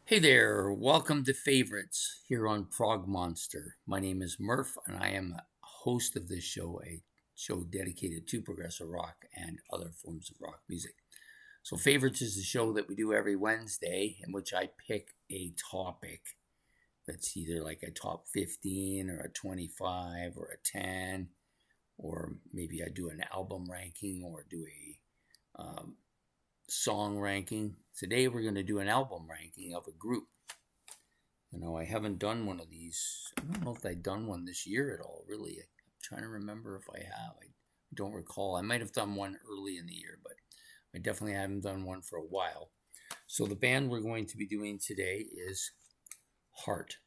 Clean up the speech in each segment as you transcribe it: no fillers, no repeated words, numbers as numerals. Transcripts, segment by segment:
Hey there, welcome to Favorites here on Prog Monster. My name is Murph, and I am a host of this show, a show dedicated to progressive rock and other forms of rock music. So, Favorites is the show that we do every Wednesday in which I pick a topic that's either like a top 15 or a 25 or a 10, or maybe I do an album ranking or do a song ranking. Today we're going to do an album ranking of a group. I haven't done one of these. I don't know if I've done one this year at all, really. I'm trying to remember if I have. I don't recall. I might have done one early in the year, but I definitely haven't done one for a while. So the band we're going to be doing today is Heart.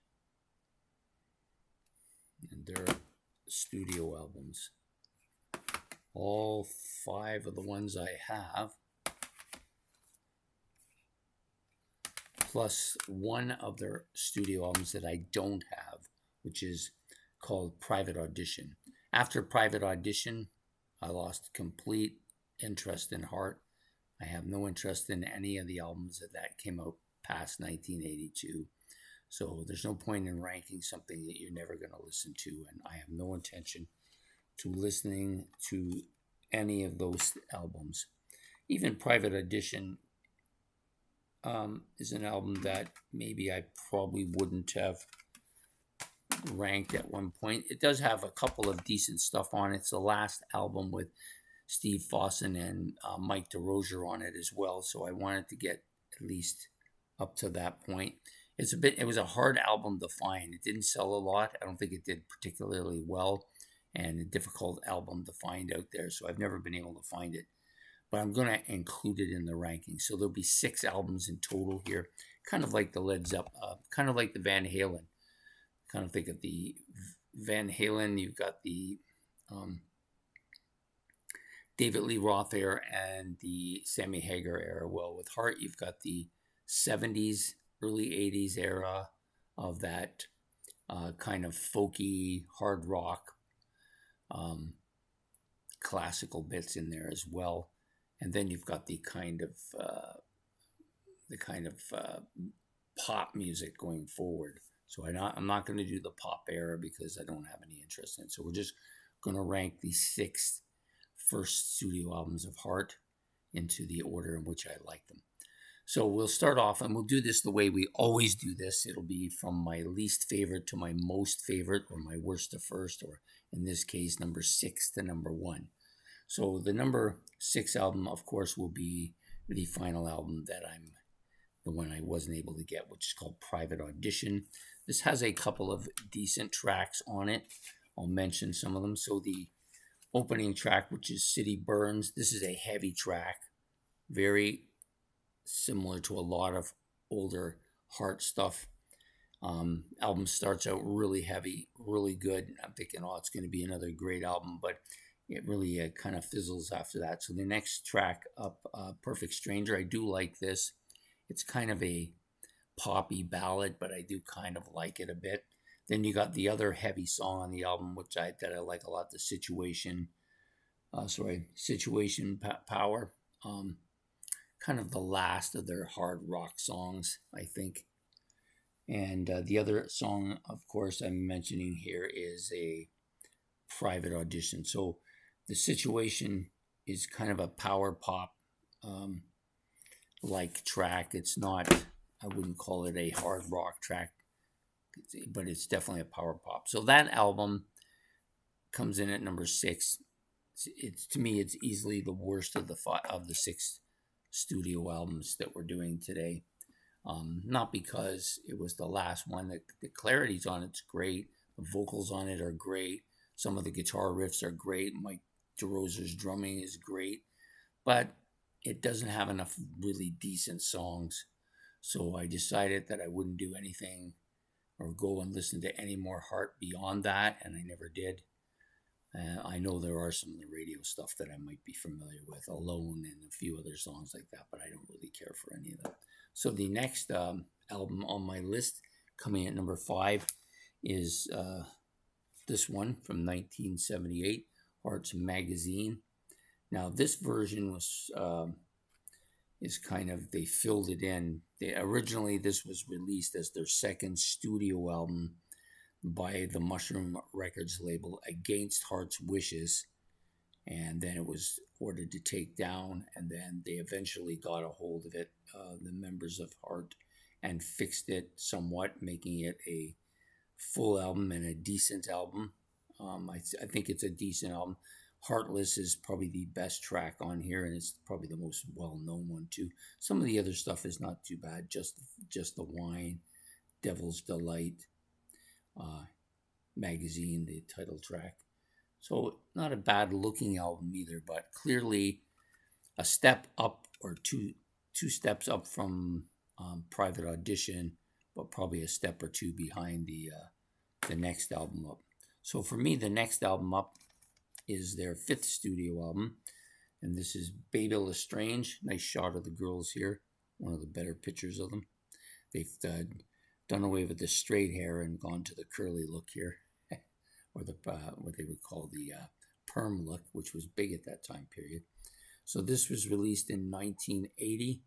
And their studio albums. All 5 of the ones I have, plus one of their studio albums that I don't have, which is called Private Audition. After Private Audition, I lost complete interest in Heart. I have no interest in any of the albums that came out past 1982. So there's no point in ranking something that you're never going to listen to, and I have no intention to listening to any of those albums. Even Private Audition is an album that maybe I probably wouldn't have ranked at one point. It does have a couple of decent stuff on it. It's the last album with Steve Fossen and Mike DeRozier on it as well, so I wanted to get at least up to that point. It was a hard album to find. It didn't sell a lot. I don't think it did particularly well, and a difficult album to find out there, so I've never been able to find it. But I'm going to include it in the ranking. So there'll be 6 albums in total here, kind of like the Led Zeppelin, kind of like the Van Halen. Kind of think of the Van Halen, you've got the David Lee Roth era and the Sammy Hagar era. Well, with Heart, you've got the 70s, early 80s era of that kind of folky, hard rock, classical bits in there as well. And then you've got the kind of pop music going forward. So I'm not going to do the pop era because I don't have any interest in it. So we're just going to rank the 6 first studio albums of Heart into the order in which I like them. So we'll start off, and we'll do this the way we always do this. It'll be from my least favorite to my most favorite, or my worst to first, or in this case, number 6 to number 1. So the number 6 album, of course, will be the final album that the one I wasn't able to get, which is called Private Audition. This has a couple of decent tracks on it. I'll mention some of them. So the opening track, which is City Burns, this is a heavy track, very similar to a lot of older Heart stuff. Album starts out really heavy, really good. I'm thinking, it's going to be another great album, but it really kind of fizzles after that. So the next track up, Perfect Stranger, I do like this. It's kind of a poppy ballad, but I do kind of like it a bit. Then you got the other heavy song on the album, that I like a lot, the Situation Power. Kind of the last of their hard rock songs, I think. And the other song, of course, I'm mentioning here is a Private Audition. So the Situation is kind of a power pop like track. It's not, I wouldn't call it a hard rock track, but it's definitely a power pop. So that album comes in at number 6. To me, it's easily the worst of the 6 studio albums that we're doing today. Not because it was the last one. The clarity's on it's great. The vocals on it are great. Some of the guitar riffs are great. Mike DeRozier's drumming is great, but it doesn't have enough really decent songs. So I decided that I wouldn't do anything or go and listen to any more Heart beyond that, and I never did. I know there are some of the radio stuff that I might be familiar with, Alone and a few other songs like that, but I don't really care for any of them. So the next album on my list, coming at number 5, is this one from 1978, Heart's Magazine. Now, this version was is kind of, they filled it in. Originally this was released as their second studio album by the Mushroom Records label, Against Heart's Wishes, and then it was ordered to take down, and then they eventually got a hold of it, the members of Heart, and fixed it somewhat, making it a full album and a decent album. I think it's a decent album. Heartless is probably the best track on here, and it's probably the most well-known one too. Some of the other stuff is not too bad. Just the Wine, Devil's Delight, Magazine, the title track. So not a bad looking album either, but clearly a step up, or two steps up from Private Audition, but probably a step or two behind the next album up. So for me, the next album up is their 5th studio album, and this is Baby Lestrange. Nice shot of the girls here, one of the better pictures of them. They've done away with the straight hair and gone to the curly look here, or the what they would call the perm look, which was big at that time period. So this was released in 1980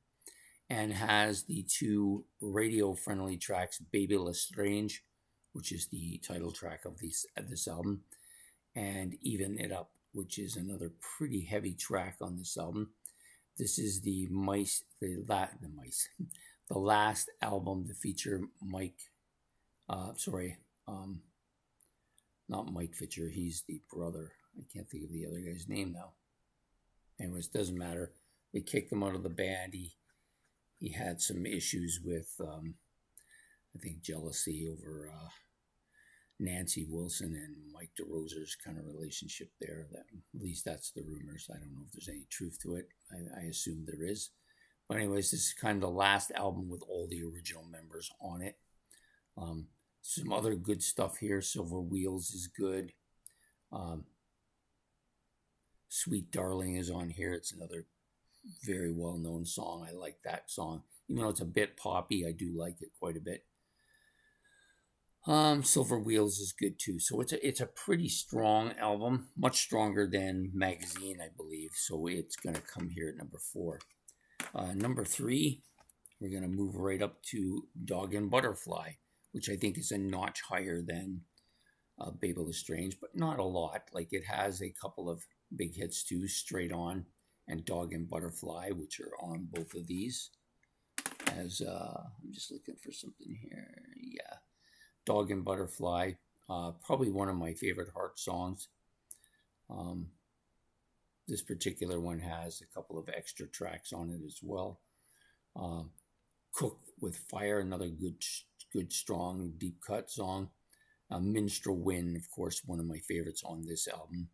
and has the 2 radio-friendly tracks, Baby Lestrange, which is the title track of this album, and Even It Up, which is another pretty heavy track on this album. This is the last album to feature Mike. Not Mike Fisher. He's the brother. I can't think of the other guy's name now. Anyways, doesn't matter. They kicked him out of the band. He had some issues with, I think, jealousy over Nancy Wilson and Mike DeRosa's kind of relationship there. That, at least that's the rumors. I don't know if there's any truth to it. I assume there is. But anyways, this is kind of the last album with all the original members on it. Some other good stuff here. Silver Wheels is good. Sweet Darling is on here. It's another very well-known song. I like that song. Even though it's a bit poppy, I do like it quite a bit. Silver Wheels is good too. So it's a pretty strong album, much stronger than Magazine, I believe. So it's going to come here at number 4. Number 3, we're going to move right up to Dog and Butterfly, which I think is a notch higher than Baby Lestrange, but not a lot. Like, it has a couple of big hits too, Straight On and Dog and Butterfly, which are on both of these. As I'm just looking for something here. Yeah, Dog and Butterfly, probably one of my favorite Heart songs. This particular one has a couple of extra tracks on it as well. Cook with Fire, another good, strong, deep cut song. Minstrel Wind, of course, one of my favorites on this album.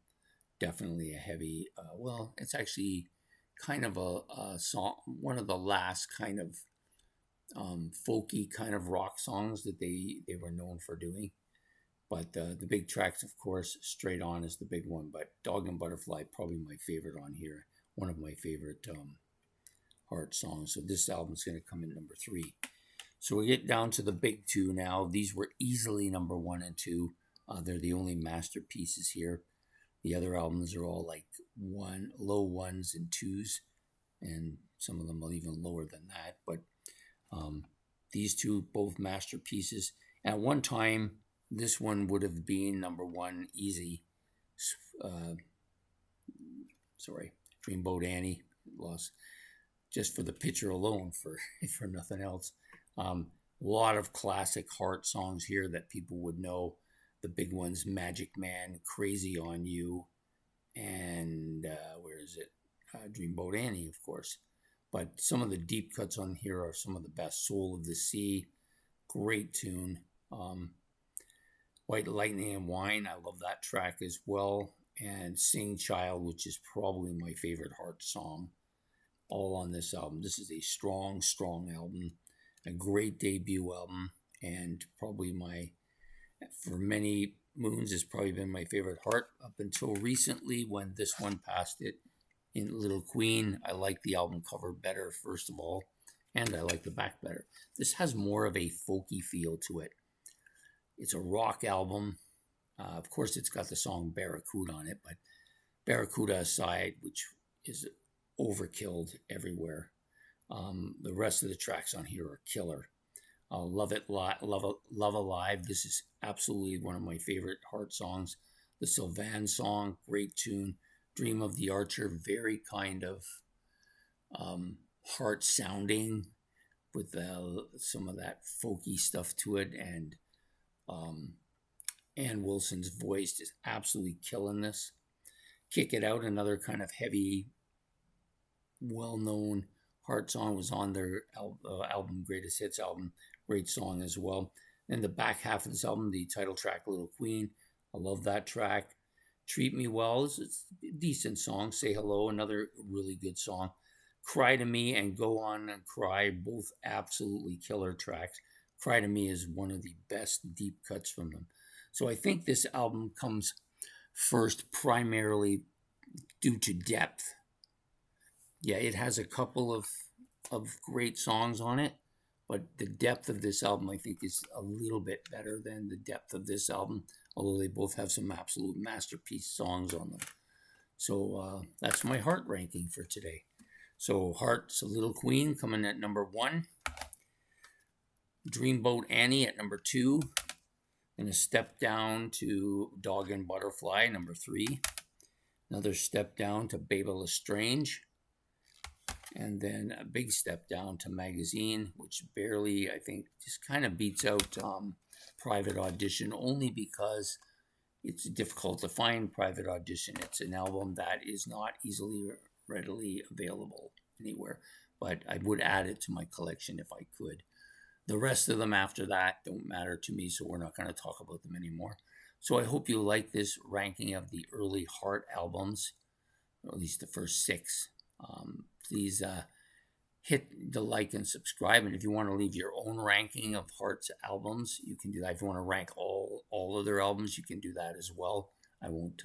Definitely a heavy, well, it's actually kind of a song, one of the last kind of folky kind of rock songs that they were known for doing. But the big tracks, of course, Straight On is the big one. But Dog and Butterfly, probably my favorite on here. One of my favorite Heart songs. So this album's going to come in number 3. So we get down to the big 2 now. These were easily number 1 and 2. They're the only masterpieces here. The other albums are all like low 1s and 2s. And some of them are even lower than that. But these 2, both masterpieces. At one time, this one would have been number 1 easy. Dreamboat Annie, lost just for the picture alone, for nothing else. A lot of classic Heart songs here that people would know. The big ones, Magic Man, Crazy on You, and Dreamboat Annie, of course. But some of the deep cuts on here are some of the best. Soul of the Sea, great tune. White Lightning and Wine, I love that track as well. And Sing Child, which is probably my favorite Heart song, all on this album. This is a strong, strong album, a great debut album, and probably for many moons, it's probably been my favorite Heart up until recently when this one passed it. In Little Queen, I like the album cover better, first of all, and I like the back better. This has more of a folky feel to it. It's a rock album. Of course, it's got the song Barracuda on it, but Barracuda aside, which is overkilled everywhere. The rest of the tracks on here are killer. Love Alive. This is absolutely one of my favorite Heart songs. The Sylvan song, great tune. Dream of the Archer, very kind of Heart sounding with some of that folky stuff to it. And Ann Wilson's voice is absolutely killing this. Kick It Out, another kind of heavy, well-known Heart song, was on their album, Greatest Hits album. Great song as well. And the back half of this album, the title track, Little Queen. I love that track. Treat Me Well is a decent song. Say Hello, another really good song. Cry to Me and Go On and Cry, both absolutely killer tracks. Cry to Me is one of the best deep cuts from them. So I think this album comes first primarily due to depth. Yeah, it has a couple of great songs on it, but the depth of this album, I think, is a little bit better than the depth of this album, although they both have some absolute masterpiece songs on them. So that's my Heart ranking for today. So Heart's a Little Queen coming at number 1. Dreamboat Annie at number 2. And a step down to Dog and Butterfly, number 3. Another step down to Babel Lestrange. And then a big step down to Magazine, which barely, I think, just kind of beats out Private Audition, only because it's difficult to find Private Audition. It's an album that is not easily, readily available anywhere, but I would add it to my collection if I could. The rest of them after that don't matter to me, so we're not going to talk about them anymore. So I hope you like this ranking of the early Heart albums, or at least the first 6. Please hit the like and subscribe. And if you want to leave your own ranking of Heart's albums, you can do that. If you want to rank all of their albums, you can do that as well. I won't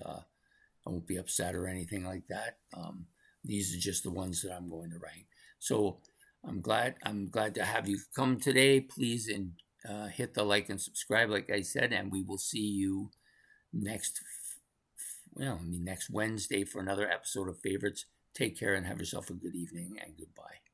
be upset or anything like that. These are just the ones that I'm going to rank. So I'm glad to have you come today. Please hit the like and subscribe, like I said, and we will see you next Wednesday for another episode of Favorites. Take care and have yourself a good evening, and goodbye.